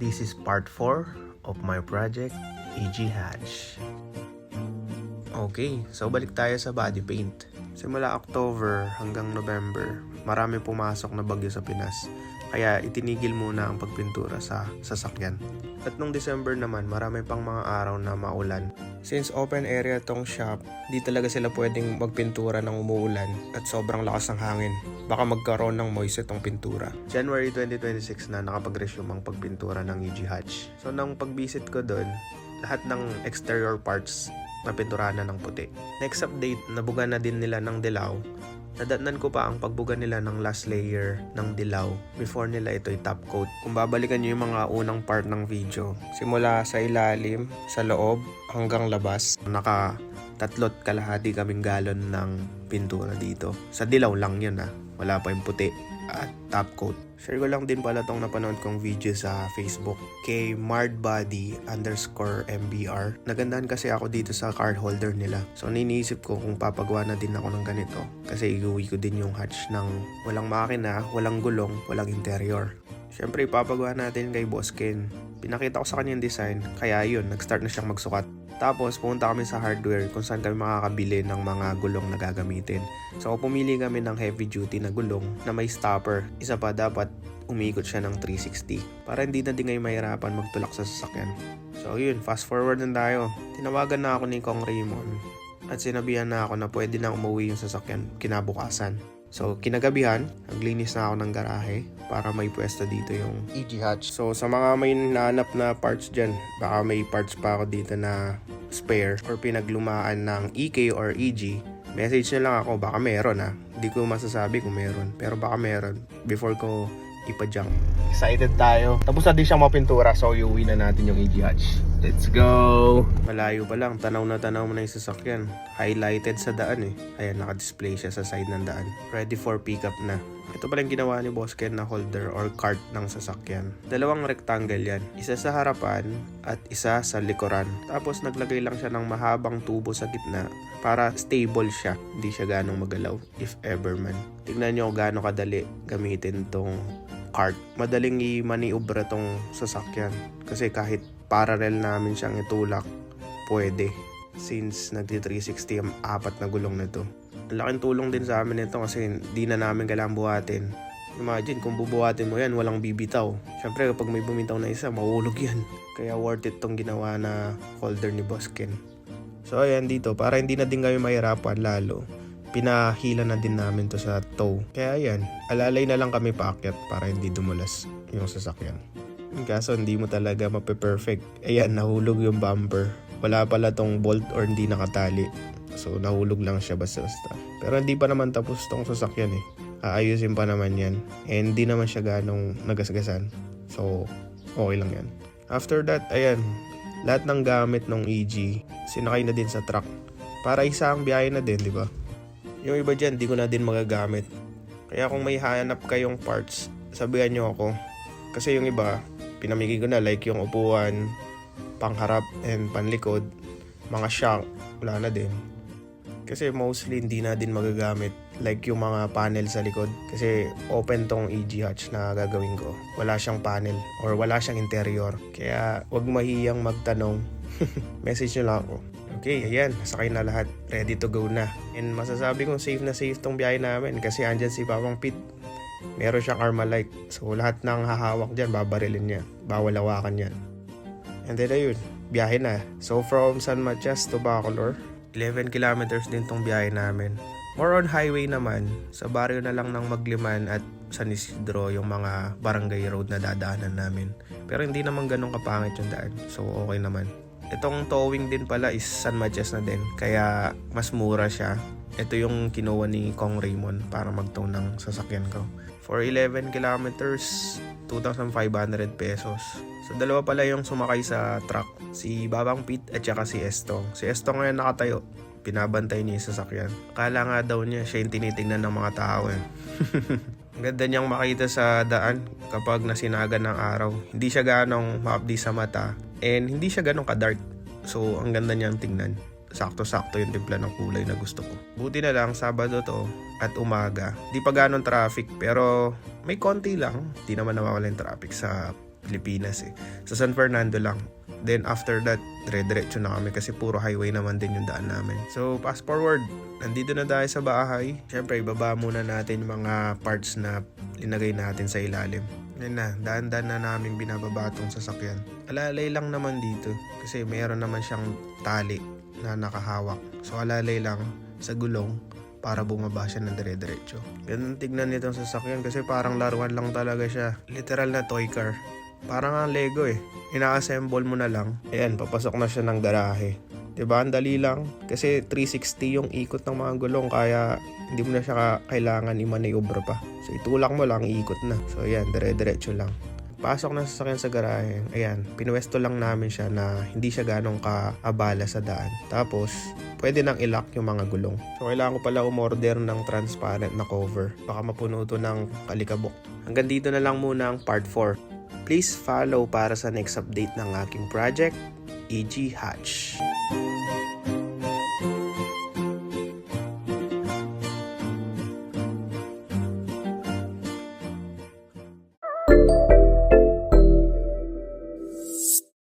This is part 4 of my project, EG Hatch. Okay, so balik tayo sa body paint. Simula October hanggang November, marami pumasok na bagyo sa Pinas. Kaya itinigil muna ang pagpintura sa sasakyan. At nung December naman, marami pang mga araw na maulan. Since open area tong shop, di talaga sila pwedeng magpintura ng umuulan at sobrang lakas ng hangin. Baka magkaroon ng moist itong pintura. January 2026 na nakapag-resume ang pagpintura ng EG Hatch. So nang pag-visit ko doon, lahat ng exterior parts napinturahan na ng puti. Next update, nabuga na din nila ng dilaw. Nadatnan ko pa ang pagbuga nila ng last layer ng dilaw before nila ito'y top coat. Kung babalikan nyo yung mga unang part ng video, simula sa ilalim, sa loob, hanggang labas, naka 3.5 kaming galon ng pintura dito. Sa dilaw lang yun wala pa yung puti at top coat. Share ko lang din pala tong napanood kong video sa Facebook kay mardbody_mbr. Nagandahan kasi ako dito sa card holder nila. So niniisip ko kung papagawa na din ako ng ganito. Kasi iuwi ko din yung hatch ng walang makina, walang gulong, walang interior. Siyempre ipapagawa natin kay Boss Ken. Pinakita ko sa kanya yung design, kaya yun, nag-start na siyang magsukat. Tapos pumunta kami sa hardware kung saan kami makakabili ng mga gulong na gagamitin. So pumili kami ng heavy duty na gulong na may stopper. Isa pa, dapat umikot siya ng 360 para hindi na din ngayon mahirapan magtulak sa sasakyan. So yun, fast forward na tayo. Tinawagan na ako ni Kong Raymond at sinabihan na ako na pwede na umuwi yung sasakyan kinabukasan. So kinagabihan, naglinis na ako ng garahe para may pwesto dito yung EG Hatch. So sa mga may nahanap na parts dyan, baka may parts pa ako dito na spare or pinaglumaan ng EK or EG, message nyo lang ako, baka meron Hindi ko masasabi kung meron, pero baka meron before ko ipa-junk. Excited tayo. Tapos na din siyang mapintura, so iuwi na natin yung EG Hatch. Let's go! Malayo pa lang, tanaw na yung sasakyan. Highlighted sa daan Ayan, naka-display siya sa side ng daan. Ready for pickup na. Ito pala yung ginawa ni Boss Ken na holder or cart ng sasakyan. Dalawang rectangle yan. Isa sa harapan at isa sa likuran. Tapos naglagay lang siya ng mahabang tubo sa gitna para stable siya. Hindi siya ganong magalaw if ever man. Tignan nyo gaano kadali gamitin tong cart. Madaling i-maniobra tong sasakyan. Kasi kahit parallel namin siyang itulak, pwede. Since nagti-360 ang 4 na gulong na to. Ang laking tulong din sa amin ito kasi di na namin kailangang buhatin. Imagine kung bubuhatin mo yan, walang bibitaw. Siyempre kapag may bumitaw na isa, mahulog yan. Kaya worth it tong ginawa na holder ni Boss Ken. So ayan dito, para hindi na din kami mahirapan lalo, pinahila na din namin to sa toe. Kaya ayan, alalay na lang kami paakyat para hindi dumulas yung sasakyan. Kaso hindi mo talaga mape-perfect. Ayan, nahulog yung bumper. Wala pala tong bolt or hindi nakatali. So nahulog lang siya basta-basta. Pero hindi pa naman tapos tong sasakyan Aayusin pa naman yan. And hindi naman siya ganong nagasgasan. So okay lang yan. After that, ayan, lahat ng gamit ng EG sinakay na din sa truck. Para isang biyahe na din, di ba? Yung iba dyan, di ko na din magagamit. Kaya kung may hanap kayong parts, sabihan nyo ako. Kasi yung iba, pinamigay ko na like yung upuan, pangharap and panlikod, mga shock, wala na din. Kasi mostly hindi na din magagamit like yung mga panel sa likod. Kasi open tong EG Hatch na gagawin ko. Wala siyang panel or wala siyang interior. Kaya wag mahiyang magtanong. Message nyo lang ako. Okay, ayan, nasakay na lahat. Ready to go na. And masasabi kong safe na safe tong biyahe namin kasi andyan si Papang Pete. Meron siyang Armalite. So lahat ng hahawak dyan, babarilin niya. Bawal hawakan yan. And then ayun, biyahe na. So from San Matias to Bacolor, 11 kilometers din tong biyahe namin. More on highway naman. Sa baryo na lang ng Magliman at San Isidro yung mga barangay road na dadaanan namin. Pero hindi naman ganun kapangit yung daan. So okay naman. Itong towing din pala is San Matias na din. Kaya mas mura siya. Ito yung kinuha ni Kong Raymond para mag-tow ng sasakyan ko. For 11 kilometers, 2,500 pesos. So dalawa pala yung sumakay sa truck. Si Babang Pete at saka si Estong. Si Estong ngayon nakatayo. Pinabantay niya yung sasakyan. Akala nga daw niya siya yung tinitingnan ng mga tao Ang ganda niyang makita sa daan kapag nasinagan ng araw. Hindi siya ganong maapdi sa mata. And hindi siya ganong ka-dark. So ang ganda niyang tingnan. Sakto-sakto yung timpla ng kulay na gusto ko. Buti na lang, Sabado to at umaga. Di pa ganon traffic pero may konti lang. Di naman nawawala yung traffic sa Pilipinas eh. Sa San Fernando lang. Then after that, dire-diretso na kami kasi puro highway naman din yung daan namin. So fast forward, nandito na tayo sa bahay. Siyempre, ibaba muna natin yung mga parts na linagay natin sa ilalim. Yan na, daan-daan na namin binababa tong sasakyan. Alalay lang naman dito kasi mayroon naman siyang tali na nakahawak. So alalay lang sa gulong para bumaba siya ng dire-diretso. Ganun tignan nitong sasakyan kasi parang laruan lang talaga siya. Literal na toy car. Parang ang Lego eh. Ina-assemble mo na lang. Ayan, papasok na siya ng garahe. Diba? Ang dali lang. Kasi 360 yung ikot ng mga gulong. Kaya hindi mo na siya kailangan i-maneuver pa. So itulak mo lang, ikot na. So ayan, dire-diretso lang. Pasok na sasakyan sa garahe. Ayan, pinuwesto lang namin siya na hindi siya ganong kaabala sa daan. Tapos, pwede nang i-lock yung mga gulong. So kailangan ko pala umorder ng transparent na cover. Baka mapuno to ng kalikabok. Hanggang dito na lang muna ang part 4. Please follow para sa next update ng aking project, EG Hatch.